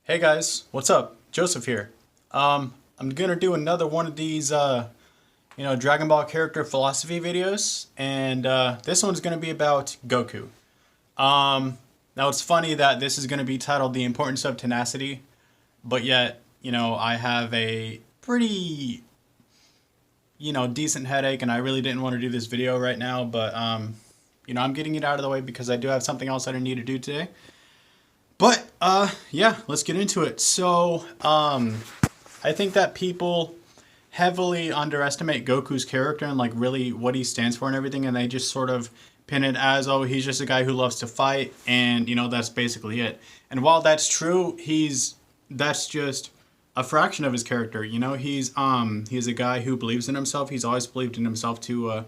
Hey guys, what's up? Joseph here. I'm gonna do another one of these, Dragon Ball character philosophy videos, and this one's gonna be about Goku. Now it's funny that this is gonna be titled "The Importance of Tenacity," but yet, I have a pretty, decent headache, and I really didn't want to do this video right now, but I'm getting it out of the way because I do have something else that I need to do today. But, yeah, let's get into it. So, I think that people heavily underestimate Goku's character and, like, really what he stands for and everything, and they just sort of pin it as, oh, he's just a guy who loves to fight, and, that's basically it. And while that's true, that's just a fraction of his character, he's a guy who believes in himself. He's always believed in himself to, a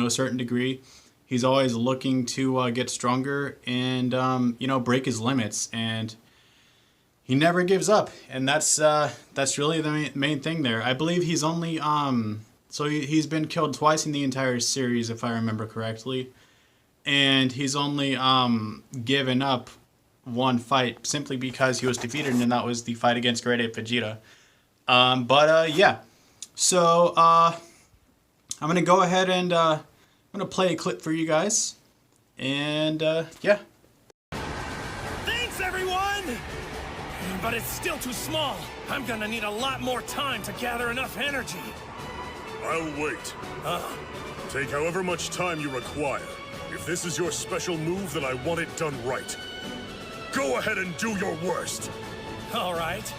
certain degree. He's always looking to get stronger and, break his limits. And he never gives up. And that's really the main thing there. I believe he's only, he's been killed twice in the entire series, if I remember correctly. And he's only given up one fight simply because he was defeated, and that was the fight against Great Ape Vegeta. Yeah. So, I'm going to go ahead and, I'm going to play a clip for you guys, and yeah. Thanks, everyone! But it's still too small. I'm gonna need a lot more time to gather enough energy. I'll wait. Take however much time you require. If this is your special move, then I want it done right. Go ahead and do your worst. All right.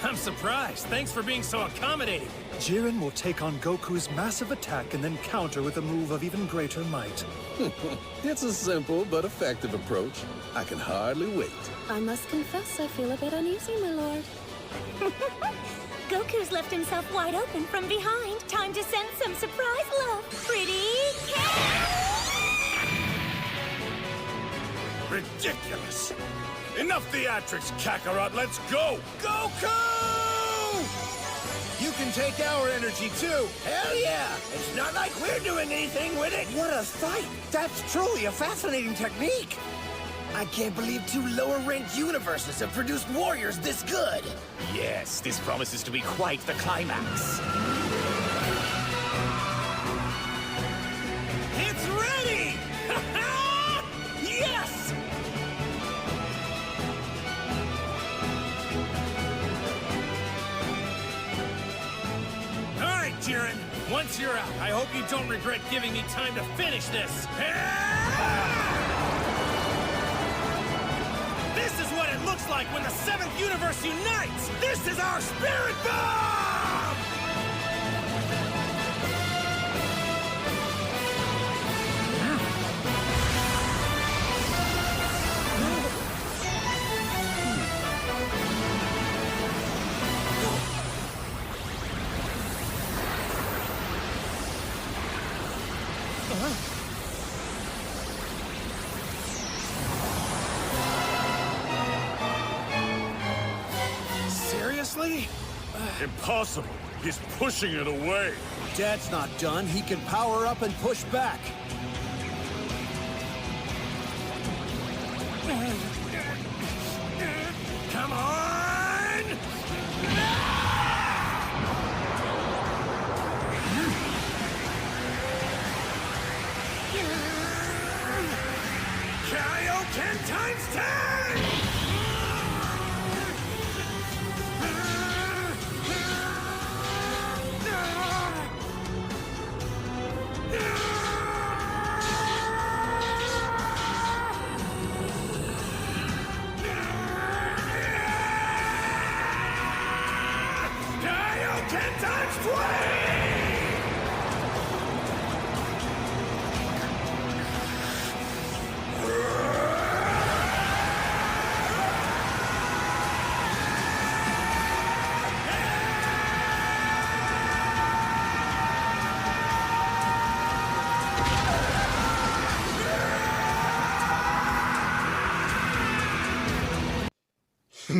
I'm surprised. Thanks for being so accommodating. Jiren will take on Goku's massive attack and then counter with a move of even greater might. It's a simple but effective approach. I can hardly wait. I must confess I feel a bit uneasy, my lord. Goku's left himself wide open from behind. Time to send some surprise love. Pretty Ridiculous! Enough theatrics, Kakarot! Let's go! Goku! You can take our energy too. Hell yeah! It's not like we're doing anything with it. What a fight! That's truly a fascinating technique. I can't believe two lower-ranked universes have produced warriors this good. Yes, this promises to be quite the climax. It's ready! Yes! All right, Jiren. Once you're out, I hope you don't regret giving me time to finish this. This is what it looks like when the 7th universe unites! This is our spirit bomb! Seriously? Impossible! He's pushing it away! Dad's not done. He can power up and push back. Come on! Kaioken times 10! Kaioken times 20!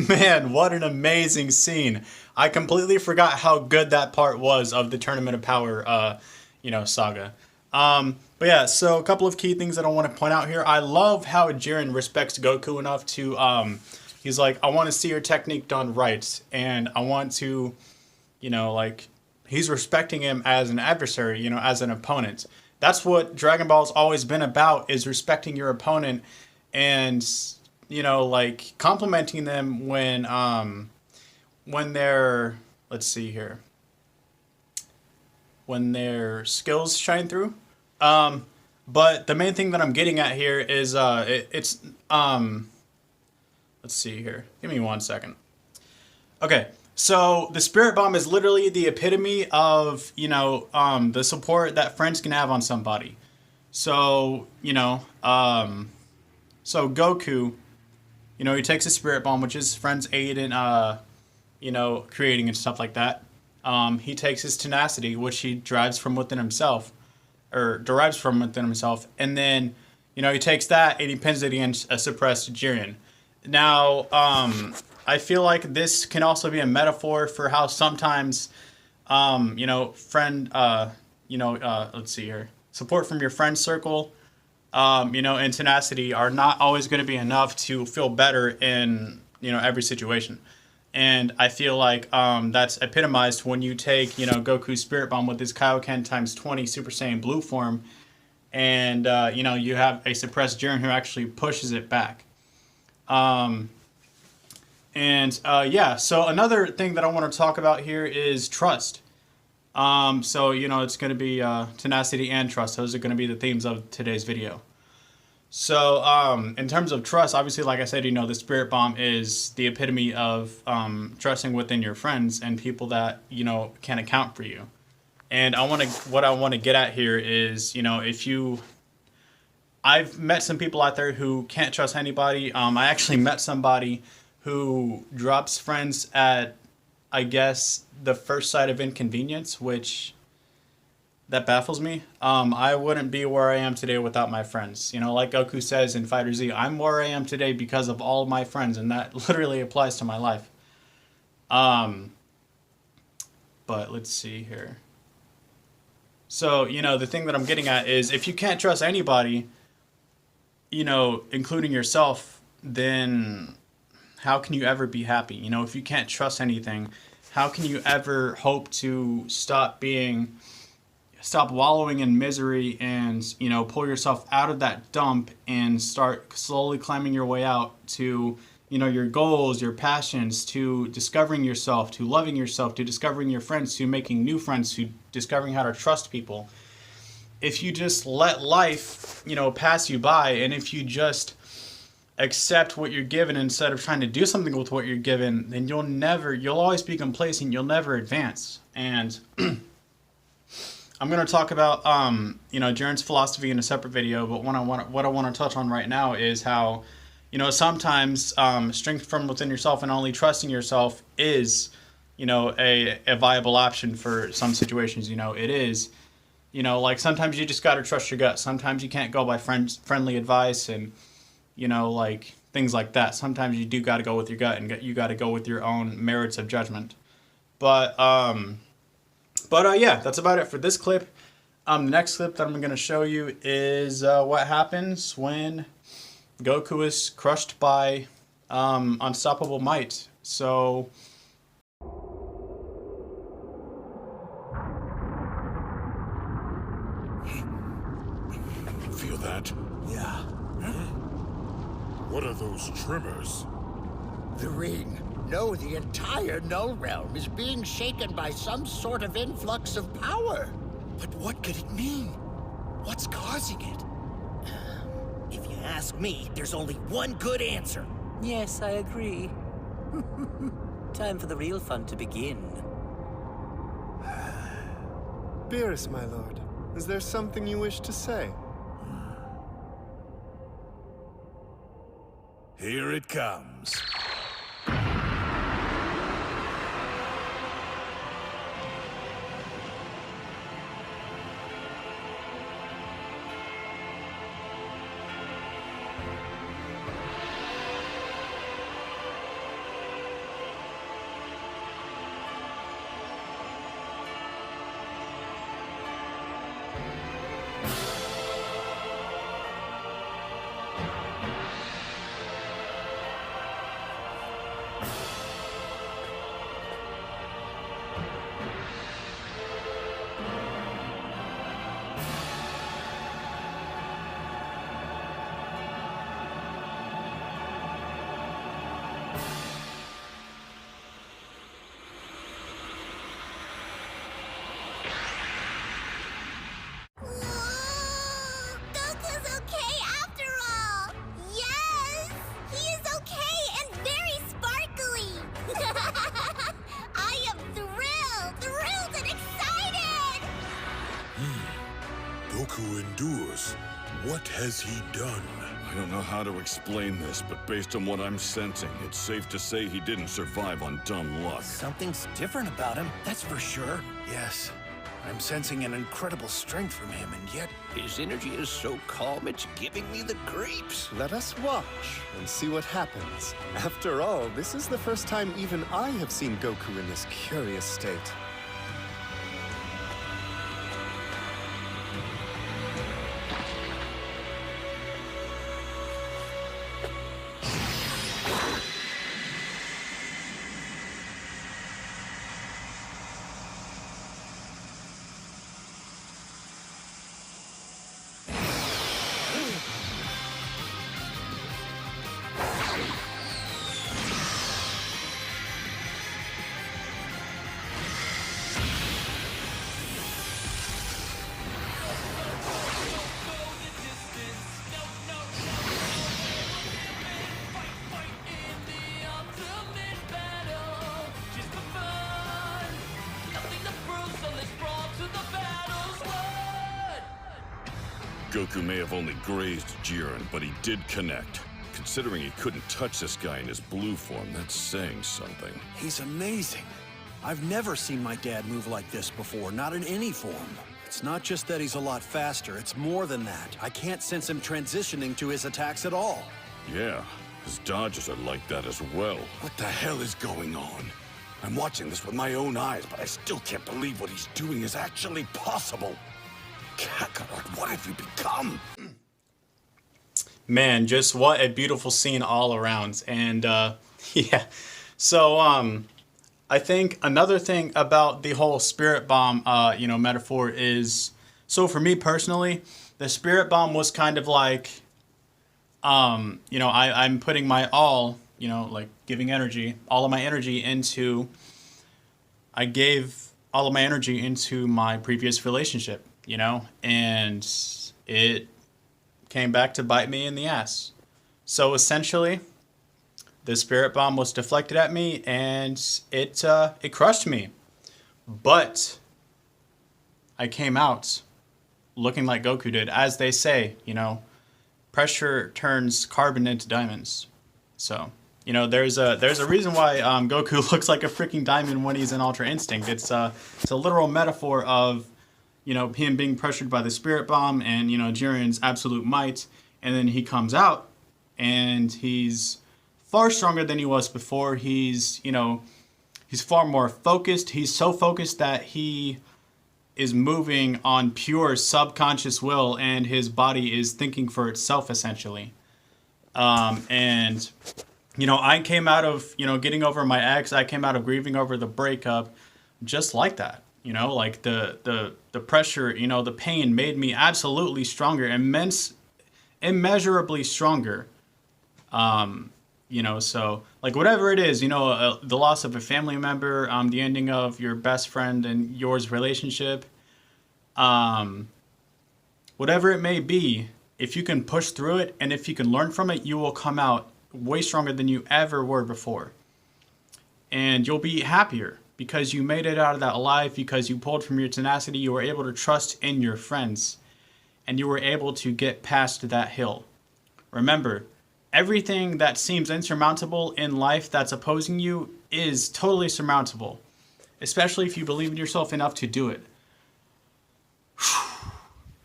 Man, what an amazing scene. I completely forgot how good that part was of the Tournament of Power, saga. But yeah, so a couple of key things that I want to point out here. I love how Jiren respects Goku enough to He's like, I want to see your technique done right, and I want to, you know, like, he's respecting him as an adversary, you know, as an opponent. That's what Dragon Ball's always been about, is respecting your opponent and, you know, like, complimenting them when they're, let's see here, when their skills shine through. But the main thing that I'm getting at here is let's see here. Give me 1 second. Okay, so the Spirit Bomb is literally the epitome of, you know, the support that friends can have on somebody. So, you know, so Goku, you know, he takes a Spirit Bomb, which his friends aid in, you know, creating and stuff like that. He takes his Tenacity, which he derives from within himself, and then, you know, he takes that and he pins it against a suppressed Jiren. Now, I feel like this can also be a metaphor for how sometimes, you know, let's see here, support from your friend circle, you know, and tenacity are not always going to be enough to feel better in, you know, every situation. And I feel like that's epitomized when you take, you know, Goku's Spirit Bomb with his Kaioken times 20 Super Saiyan Blue form, and, you know, you have a suppressed Jiren who actually pushes it back. Yeah, so another thing that I want to talk about here is trust. So, you know, it's going to be tenacity and trust. Those are going to be the themes of today's video. So, in terms of trust, obviously, like I said, you know, the Spirit Bomb is the epitome of trusting within your friends and people that, you know, can account for you. And what I want to get at here is, you know, I've met some people out there who can't trust anybody. I actually met somebody who drops friends at, I guess, the first sight of inconvenience, which that baffles me. I wouldn't be where I am today without my friends. You know, like Goku says in Fighter Z, I'm where I am today because of all of my friends, and that literally applies to my life. But let's see here. So, you know, the thing that I'm getting at is if you can't trust anybody, you know, including yourself, then how can you ever be happy? You know, if you can't trust anything, how can you ever hope to stop wallowing in misery and, you know, pull yourself out of that dump and start slowly climbing your way out to, you know, your goals, your passions, to discovering yourself, to loving yourself, to discovering your friends, to making new friends, to discovering how to trust people. If you just let life, you know, pass you by, and if you just accept what you're given instead of trying to do something with what you're given, then you'll always be complacent, you'll never advance. And I'm going to talk about, you know, Jiren's philosophy in a separate video, but what I want to touch on right now is how, you know, sometimes strength from within yourself and only trusting yourself is, you know, a viable option for some situations. You know, it is, you know, like sometimes you just got to trust your gut. Sometimes you can't go by friendly advice and, you know, like things like that. Sometimes you do got to go with your gut and you got to go with your own merits of judgment. But yeah, that's about it for this clip. The next clip that I'm going to show you is what happens when Goku is crushed by unstoppable might. So Feel that? Yeah. What are those tremors? The ring. No, the entire Null Realm is being shaken by some sort of influx of power. But what could it mean? What's causing it? If you ask me, there's only one good answer. Yes, I agree. Time for the real fun to begin. Beerus, my lord, is there something you wish to say? Here it comes. endures. What has he done? I don't know how to explain this, but based on what I'm sensing, it's safe to say he didn't survive on dumb luck. Something's different about him, that's for sure. Yes, I'm sensing an incredible strength from him, and yet his energy is so calm it's giving me the creeps. Let us watch and see what happens. After all, this is the first time even I have seen Goku in this curious state. Goku may have only grazed Jiren, but he did connect. Considering he couldn't touch this guy in his blue form, that's saying something. he's amazing. I've never seen my dad move like this before, not in any form. It's not just that he's a lot faster, it's more than that. I can't sense him transitioning to his attacks at all. Yeah, his dodges are like that as well. What the hell is going on? I'm watching this with my own eyes, but I still can't believe what he's doing is actually possible. Kakarot, what have you become? Man, just what a beautiful scene all around. And yeah, so I think another thing about the whole spirit bomb metaphor is, so for me personally, the spirit bomb was kind of like I'm putting my all, like giving energy, all of my energy into, I gave all of my energy into my previous relationship, and it came back to bite me in the ass. So essentially, the spirit bomb was deflected at me and it crushed me. But I came out looking like Goku did. As they say, pressure turns carbon into diamonds. So, there's a reason why Goku looks like a freaking diamond when he's in Ultra Instinct. It's a literal metaphor of, him being pressured by the spirit bomb and, Jiren's absolute might. And then he comes out and he's far stronger than he was before. He's far more focused. He's so focused that he is moving on pure subconscious will and his body is thinking for itself, essentially. And I came out of, getting over my ex. I came out of grieving over the breakup just like that. Like the pressure, the pain made me absolutely stronger, immeasurably stronger. So like whatever it is, the loss of a family member, the ending of your best friend and yours relationship, whatever it may be, if you can push through it and if you can learn from it, you will come out way stronger than you ever were before. And you'll be happier because you made it out of that alive, because you pulled from your tenacity, you were able to trust in your friends, and you were able to get past that hill. Remember, everything that seems insurmountable in life that's opposing you is totally surmountable, especially if you believe in yourself enough to do it.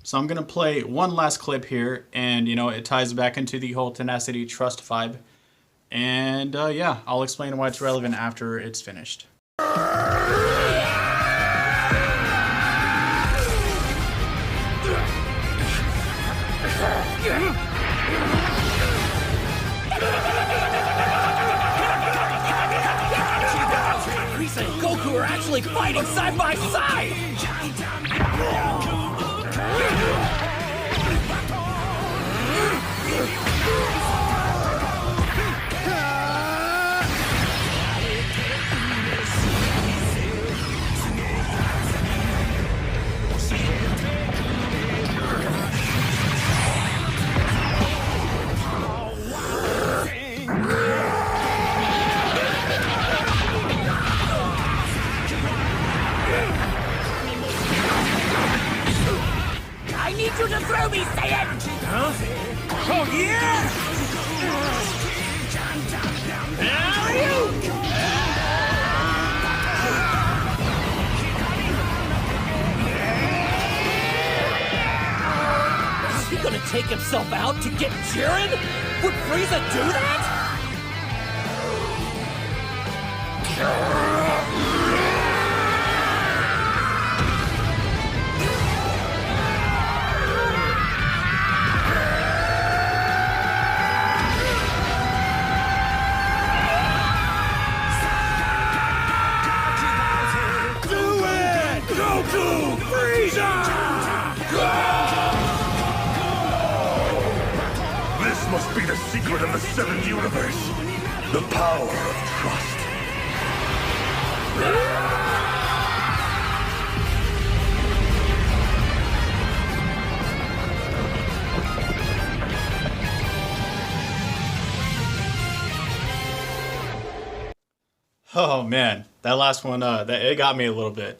So I'm going to play one last clip here, and, it ties back into the whole tenacity trust vibe. And, yeah, I'll explain why it's relevant after it's finished. Frieza and Goku are actually fighting side by side! Is he gonna take himself out to get Jiren? Would Frieza do that? Do it! Goku! Frieza! This must be the secret of the seventh universe. The power of trust. Oh man, that last one, it got me a little bit.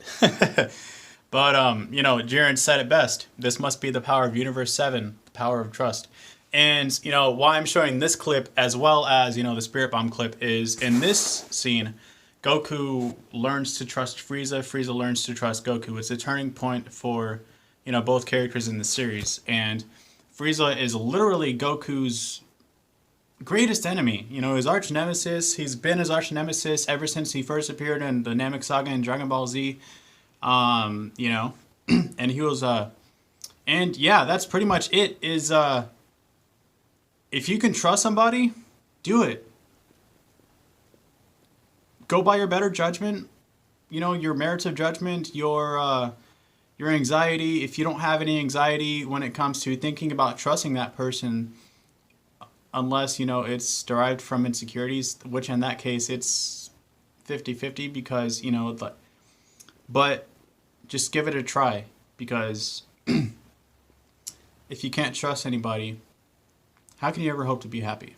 But you know, Jiren said it best. This must be the power of Universe 7, the power of trust. And you know, why I'm showing this clip as well as, you know, the Spirit Bomb clip is in this scene, Goku learns to trust Frieza, Frieza learns to trust Goku. It's a turning point for, you know, both characters in the series. And Frieza is literally Goku's greatest enemy, you know, his arch nemesis. He's been his arch nemesis ever since he first appeared in the Namek Saga and Dragon Ball Z. You know, and he was and yeah, that's pretty much it. Is if you can trust somebody, do it. Go by your better judgment, you know, your merits of judgment, your anxiety. If you don't have any anxiety when it comes to thinking about trusting that person, unless, you know, it's derived from insecurities, which in that case it's 50-50 because, you know, but just give it a try, because if you can't trust anybody, how can you ever hope to be happy?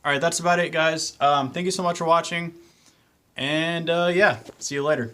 All right, that's about it, guys. Thank you so much for watching, and yeah, see you later.